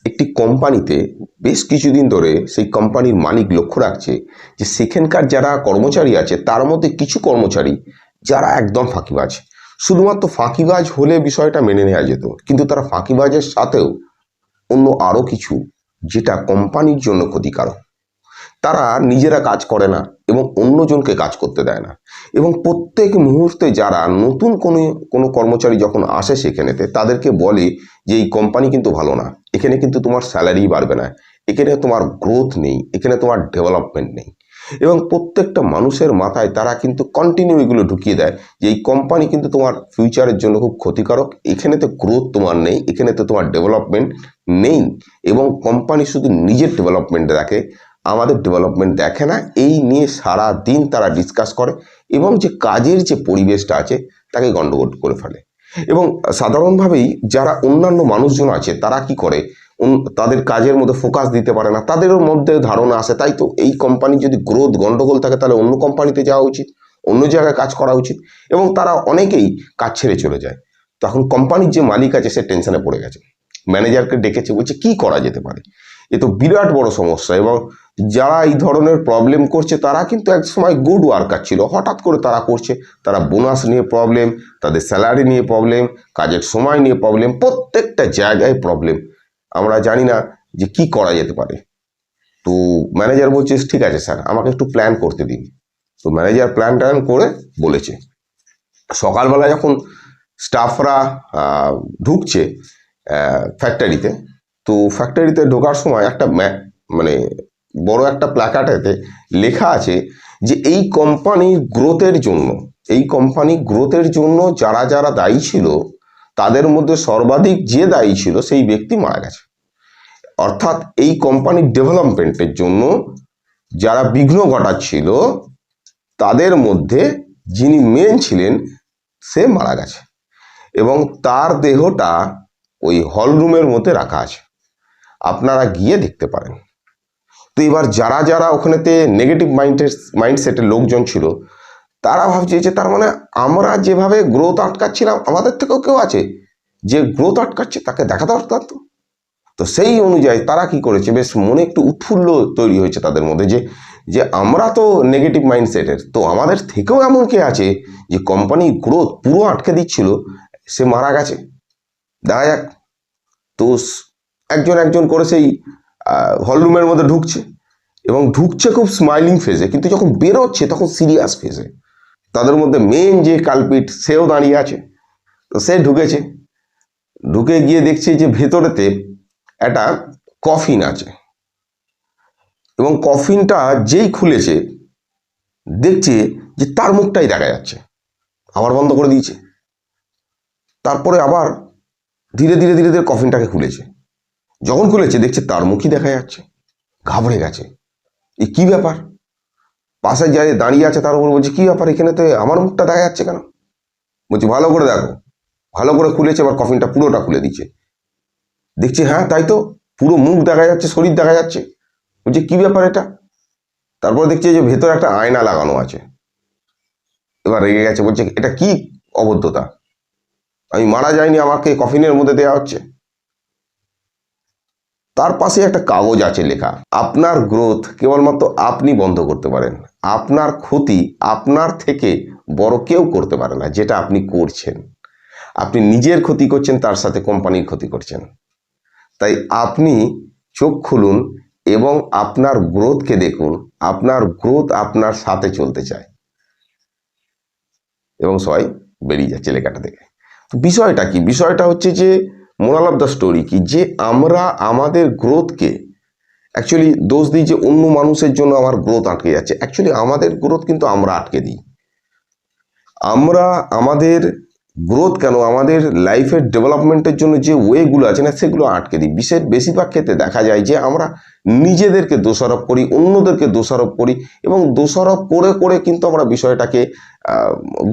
একটি কোম্পানিতে বেশ কিছুদিন ধরে সেই কোম্পানির মালিক লক্ষ্য রাখছে যে সেখানকার যারা কর্মচারী আছে তার মধ্যে কিছু কর্মচারী যারা একদম ফাঁকিবাজ। শুধুমাত্র ফাঁকিবাজ হলে বিষয়টা মেনে নেওয়া যেত, কিন্তু তারা ফাঁকিবাজের সাথেও অন্য আরও কিছু যেটা কোম্পানির জন্য ক্ষতিকারক। তারা নিজেরা কাজ করে না এবং অন্যজনকে কাজ করতে দেয় না, এবং প্রত্যেক মুহূর্তে যারা নতুন কোনো কোনো কর্মচারী যখন আসে সেখানেতে তাদেরকে বলে যে এই কোম্পানি কিন্তু ভালো না, এখানে কিন্তু তোমার স্যালারি বাড়বে না, এখানে তোমার গ্রোথ নেই, এখানে তোমার ডেভেলপমেন্ট নেই। এবং প্রত্যেকটা মানুষের মাথায় তারা কিন্তু কন্টিনিউ এগুলো ঢুকিয়ে দেয় যে এই কোম্পানি কিন্তু তোমার ফিউচারের জন্য খুব ক্ষতিকারক, এখানে তো গ্রোথ তোমার নেই, এখানে তো তোমার ডেভেলপমেন্ট নেই। এবং কোম্পানি শুধু নিজের ডেভেলপমেন্ট দেখে, আমাদের ডেভেলপমেন্ট দেখে না। এই নিয়ে সারা দিন তারা ডিসকাস করে এবং যে কাজের যে পরিবেশটা আছে তাকে গণ্ডগোল করে ফেলে। এবং সাধারণভাবেই যারা অন্যান্য মানুষজন আছে তারা কি করে, তাদের কাজের মধ্যে ফোকাস দিতে পারে না, তাদেরও মধ্যে ধারণা আসে তাই তো এই কোম্পানির যদি গ্রোথ গণ্ডগোল থাকে তাহলে অন্য কোম্পানিতে যাওয়া উচিত, অন্য জায়গায় কাজ করা উচিত। এবং তারা অনেকেই কাজ ছেড়ে চলে যায়। তখন কোম্পানির যে মালিক আছে সে টেনশনে পড়ে গেছে, ম্যানেজারকে ডেকেছে, বলছে কি করা যেতে পারে, এ তো বিরাট বড় সমস্যা। এবং যারা এই ধরনের প্রবলেম করছে তারা কিন্তু এক সময় গুড ওয়ার্কার ছিল, হঠাৎ করে তারা করছে, তারা বোনাস নিয়ে প্রবলেম, তাদের স্যালারি নিয়ে প্রবলেম, কাজের সময় নিয়ে প্রবলেম, প্রত্যেকটা জায়গায় প্রবলেম। আমরা জানি না যে কি করা যেতে পারে। তো ম্যানেজার বলছে ঠিক আছে স্যার, আমাকে একটু প্ল্যান করতে দিন। তো ম্যানেজার প্ল্যান ট্যান করে বলেছে, সকালবেলা যখন স্টাফরা ঢুকছে ফ্যাক্টরিতে, তো ফ্যাক্টরিতে ঢোকার সময় একটা মানে বড় একটা প্ল্যাকার্ডেতে লেখা আছে যে এই কোম্পানির গ্রোথের জন্য, এই কোম্পানি গ্রোথের জন্য যারা যারা দায়ী ছিল তাদের মধ্যে সর্বাধিক যে দায়ী ছিল সেই ব্যক্তি মারা গেছে। অর্থাৎ এই কোম্পানির ডেভেলপমেন্টের জন্য যারা বিঘ্ন ঘটাচ্ছিল তাদের মধ্যে যিনি মেন ছিলেন সে মারা গেছে, এবং তার দেহটা ওই হল রুমের মধ্যে রাখা আছে, আপনারা গিয়ে দেখতে পারেন। তো এবার যারা যারা ওখানেতে নেগেটিভ মাইন্ডসেটের লোকজন ছিল তারা ভাবছে যে তার মানে আমরা যেভাবে গ্রোথ আটকাচ্ছিলাম আমাদের থেকেও কেউ আছে যে গ্রোথ আটকাচ্ছে, তাকে দেখা দরকার। তো তো সেই অনুযায়ী তারা কি করেছে, বেশ মনে একটু উৎফুল্ল তৈরি হয়েছে তাদের মধ্যে যে যে আমরা তো নেগেটিভ মাইন্ডসেটের, তো আমাদের থেকেও এমন কে আছে যে কোম্পানির গ্রোথ পুরো আটকে দিচ্ছিল, সে মারা গেছে, দেখা যাক। তো একজন একজন করে সেই হলরুমের মধ্যে ঢুকছে, এবং ঢুকছে খুব স্মাইলিং ফেজে, কিন্তু যখন বেরোচ্ছে তখন সিরিয়াস ফেজে। তাদের মধ্যে মেন যে কালপিট সেও দাঁড়িয়ে আছে। তো সে ঢুকেছে, ঢুকে গিয়ে দেখছে যে ভেতরেতে একটা কফিন আছে, এবং কফিনটা যেই খুলেছে দেখছে যে তার মুখটাই দেখা যাচ্ছে, আবার বন্ধ করে দিয়েছে। তারপরে আবার ধীরে ধীরে ধীরে ধীরে কফিনটাকে খুলেছে, যখন খুলেছে দেখছে তার মুখই দেখা যাচ্ছে। ঘাবড়ে গেছে, এই কি ব্যাপার। পাশে যাই দাঁড়িয়ে আছে তার উপর বলছে কি ব্যাপার, এখানে তো আমার মুখটা দেখা যাচ্ছে কেন। বলছে ভালো করে দেখো, ভালো করে খুলেছে, এবার কফিনটা পুরোটা খুলে দিচ্ছে, দেখছি হ্যাঁ তাই তো, পুরো মুখ দেখা যাচ্ছে, শরীর দেখা যাচ্ছে। বলছে কি ব্যাপার এটা। তারপর দেখছি যে ভেতরে একটা আয়না লাগানো আছে। এবার রেগে গেছে, বলছে এটা কি অবদ্ধতা, আমি মারা যাইনি, আমাকে কফিনের মধ্যে দেওয়া হচ্ছে। তার পাশে একটা কাগজ আছে লেখা, আপনার গ্রোথ কেবলমাত্র আপনি বন্ধ করতে পারেন, আপনার ক্ষতি আপনার থেকে বড় কেউ করতে পারে না। যেটা আপনি করছেন, আপনি নিজের ক্ষতি করছেন, তার সাথে কোম্পানির ক্ষতি করছেন। তাই আপনি চোখ খুলুন এবং আপনার গ্রোথকে দেখুন, আপনার গ্রোথ আপনার সাথে চলতে চায়। এবং সবাই বেরিয়ে যাচ্ছে লেখাটা থেকে। তো বিষয়টা কি, বিষয়টা হচ্ছে যে মোরাল অফ দ্য স্টোরি কি, যে আমরা আমাদের গ্রোথকে অ্যাকচুয়ালি দোষ দিই যে অন্য মানুষের জন্য আমার গ্রোথ আটকে যাচ্ছে। অ্যাকচুয়ালি আমাদের গ্রোথ কিন্তু আমরা আটকে দিই। আমরা আমাদের গ্রোথ কেন, আমাদের লাইফের ডেভেলপমেন্টের জন্য যে ওয়েগুলো আছে না সেগুলো আটকে দিই। বেশিরভাগ ক্ষেত্রে দেখা যায় যে আমরা নিজেদেরকে দোষারোপ করি, অন্যদেরকে দোষারোপ করি, এবং দোষারোপ করে করে কিন্তু আমরা বিষয়টাকে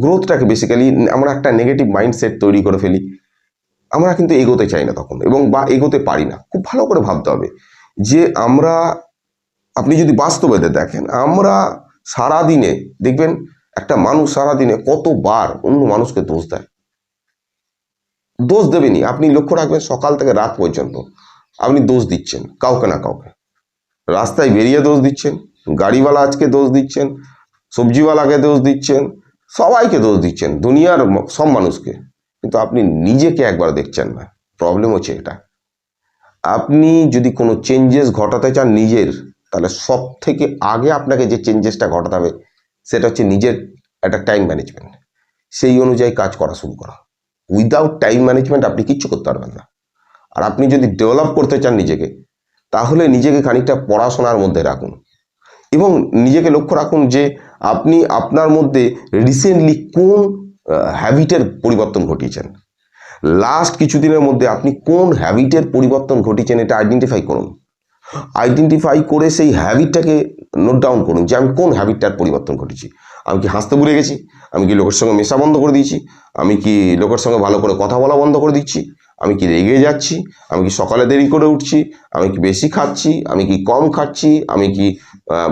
গ্রোথটাকে বেসিক্যালি আমরা একটা নেগেটিভ মাইন্ডসেট তৈরি করে ফেলি। আমরা কিন্তু এগোতে চাই না তখন, এবং বা এগোতে পারি না। খুব ভালো করে ভাবতে হবে যে আমরা, আপনি যদি বাস্তবে দেখেন, আমরা সারাদিনে দেখবেন একটা মানুষ সারাদিনে কতবার অন্য মানুষকে দোষ দেয়। দোষ দেবেনি, আপনি লক্ষ্য রাখবেন সকাল থেকে রাত পর্যন্ত আপনি দোষ দিচ্ছেন কাউকে না কাউকে, রাস্তায় বেরিয়ে দোষ দিচ্ছেন, গাড়িওয়ালা আজকে দোষ দিচ্ছেন, সবজিওয়ালাকে দোষ দিচ্ছেন, সবাইকে দোষ দিচ্ছেন, দুনিয়ার সব মানুষকে, কিন্তু আপনি নিজেকে একবার দেখছেন না। প্রবলেম হচ্ছে এটা। আপনি যদি কোনো চেঞ্জেস ঘটাতে চান নিজের, তাহলে সব থেকে আগে আপনাকে যে চেঞ্জেসটা ঘটাতে হবে সেটা হচ্ছে নিজের একটা টাইম ম্যানেজমেন্ট, সেই অনুযায়ী কাজ করা শুরু করা। উইদাউট টাইম ম্যানেজমেন্ট আপনি কিচ্ছু করতে পারবেন না। আর আপনি যদি ডেভেলপ করতে চান নিজেকে, তাহলে নিজেকে খানিকটা পড়াশোনার মধ্যে রাখুন এবং নিজেকে লক্ষ্য রাখুন যে আপনি আপনার মধ্যে রিসেন্টলি কোন হ্যাবিটের পরিবর্তন ঘটিয়েছেন। লাস্ট কিছুদিনের মধ্যে আপনি কোন হ্যাবিটের পরিবর্তন ঘটিয়েছেন এটা আইডেন্টিফাই করুন। আইডেন্টিফাই করে সেই হ্যাবিটটাকে নোট ডাউন করুন যে আমি কোন হ্যাবিটটার পরিবর্তন ঘটেছি। আমি কি হাসতে ভুলে গেছি? আমি কি লোকের সঙ্গে মেশা বন্ধ করে দিয়েছি? আমি কি লোকের সঙ্গে ভালো করে কথা বলা বন্ধ করে দিচ্ছি? আমি কি রেগে যাচ্ছি? আমি কি সকালে দেরি করে উঠছি? আমি কি বেশি খাচ্ছি? আমি কি কম খাচ্ছি? আমি কি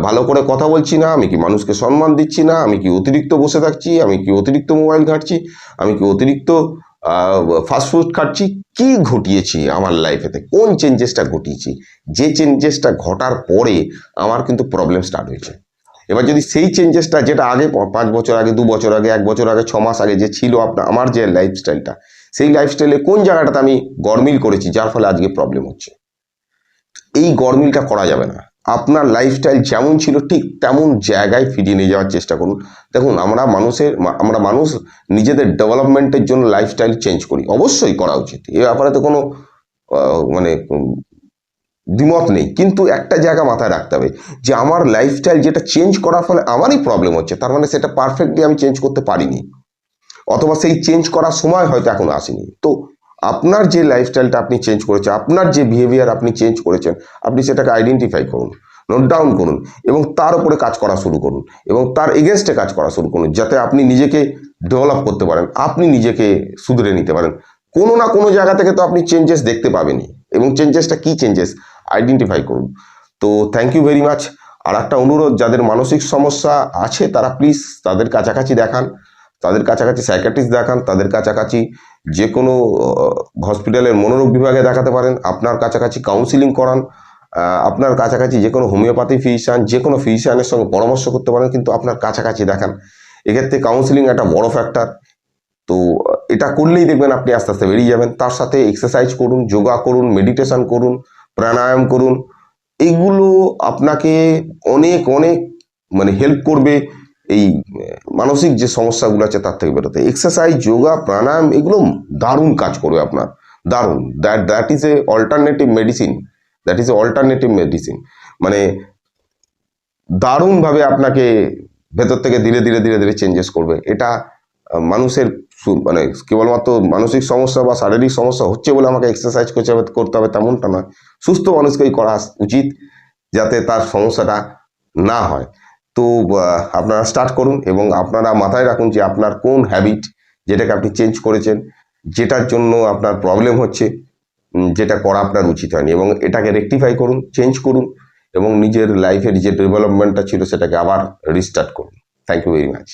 ভালো করে কথা বলছি না? আমি কি মানুষকে সম্মান দিচ্ছি না? আমি কি অতিরিক্ত বসে থাকছি? আমি কি অতিরিক্ত মোবাইল ঘাঁটছি? আমি কি অতিরিক্ত ফাস্টফুড খাচ্ছি? কি ঘটিয়েছি আমার লাইফেতে? কোন চেঞ্জেসটা ঘটিয়েছি? যে চেঞ্জেসটা ঘটার পরে আমার কিন্তু প্রবলেম স্টার্ট হয়েছে। এবার যদি সেই চেঞ্জেসটা যেটা আগে 5 বছর আগে, 2 বছর আগে, 1 বছর আগে, 6 মাস আগে যে ছিল আমার যে লাইফস্টাইলটা, সেই লাইফস্টাইলে কোন জায়গাটাতে আমি গরমিল করেছি যার ফলে আজকে প্রবলেম হচ্ছে, এই গরমিলটা করা যাবে না। আপনার লাইফস্টাইল যেমন ছিল ঠিক তেমন জায়গায় ফিরিয়ে নিয়ে যাওয়ার চেষ্টা করুন। দেখুন, আমরা মানুষ নিজেদের ডেভেলপমেন্টের জন্য লাইফস্টাইল চেঞ্জ করি, অবশ্যই করা উচিত, এ ব্যাপারে তো কোনো মানে দ্বিমত নেই। কিন্তু একটা জায়গা মাথায় রাখতে হবে যে আমার লাইফস্টাইল যেটা চেঞ্জ করার ফলে আমারই প্রবলেম হচ্ছে, তার মানে সেটা পারফেক্টলি আমি চেঞ্জ করতে পারিনি, অথবা সেই চেঞ্জ করার সময় হয়তো এখনো আসেনি। তো আপনার যে লাইফস্টাইলটা আপনি চেঞ্জ করেছেন, আপনার যে বিহেভিয়ার আপনি চেঞ্জ করেছেন, আপনি সেটাকে আইডেন্টিফাই করুন, নোট ডাউন করুন এবং তার উপরে কাজ করা শুরু করুন এবং তার এগেনস্টে কাজ করা শুরু করুন, যাতে আপনি নিজেকে ডেভেলপ করতে পারেন, আপনি নিজেকে শুধরে নিতে পারেন। কোনো না কোনো জায়গা থেকে তো আপনি চেঞ্জেস দেখতে পাবেনই, এবং চেঞ্জেসটা কী চেঞ্জেস আইডেন্টিফাই করুন। তো থ্যাংক ইউ ভেরি মাচ। আর একটা অনুরোধ, যাদের মানসিক সমস্যা আছে তারা প্লিজ তাদের কাছাকাছি দেখান, তাদের কাছাকাছি সাইকিয়াট্রিস্ট দেখান, তাদের কাছাকাছি যে কোনো হসপিটালের মনোরোগ বিভাগে দেখাতে পারেন, আপনার কাছাকাছি কাউন্সিলিং করান, আপনার কাছাকাছি যে কোনো হোমিওপ্যাথি ফিজিশিয়ান, যে কোনো ফিজিশিয়ানের সঙ্গে পরামর্শ করতে পারেন, কিন্তু আপনার কাছাকাছি দেখান। এক্ষেত্রে কাউন্সিলিং একটা বড় ফ্যাক্টর। তো এটা করলেই দেখবেন আপনি আস্তে আস্তে বেরিয়ে যাবেন। তার সাথে এক্সারসাইজ করুন, যোগা করুন, মেডিটেশন করুন, প্রাণায়াম করুন, এইগুলো আপনাকে অনেক অনেক হেল্প করবে এই মানসিক যে সমস্যাগুলো আছে তার থেকে বেরোতে। এক্সারসাইজ, যোগা, প্রাণায়াম এগুলো দারুণ কাজ করবে আপনার, দারুণ। That is a alternative medicine, মানে দারুণভাবে আপনাকে ভেতর থেকে ধীরে ধীরে ধীরে ধীরে চেঞ্জেস করবে। এটা মানুষের কেবলমাত্র মানসিক সমস্যা বা শারীরিক সমস্যা হচ্ছে বলে আমাকে এক্সারসাইজ করতে হবে তেমনটা নয়, সুস্থ মানুষকেই করা উচিত যাতে তার সমস্যাটা না হয়। তো আপনারা স্টার্ট করুন এবং আপনারা মাথায় রাখুন যে আপনার কোন হ্যাবিট যেটাকে আপনি চেঞ্জ করেছেন, যেটার জন্য আপনার প্রবলেম হচ্ছে, যেটা করা আপনার উচিত হয়নি, এবং এটাকে রেকটিফাই করুন, চেঞ্জ করুন এবং নিজের লাইফের যে ডেভেলপমেন্টটা ছিল সেটাকে আবার রিস্টার্ট করুন। Thank you very much.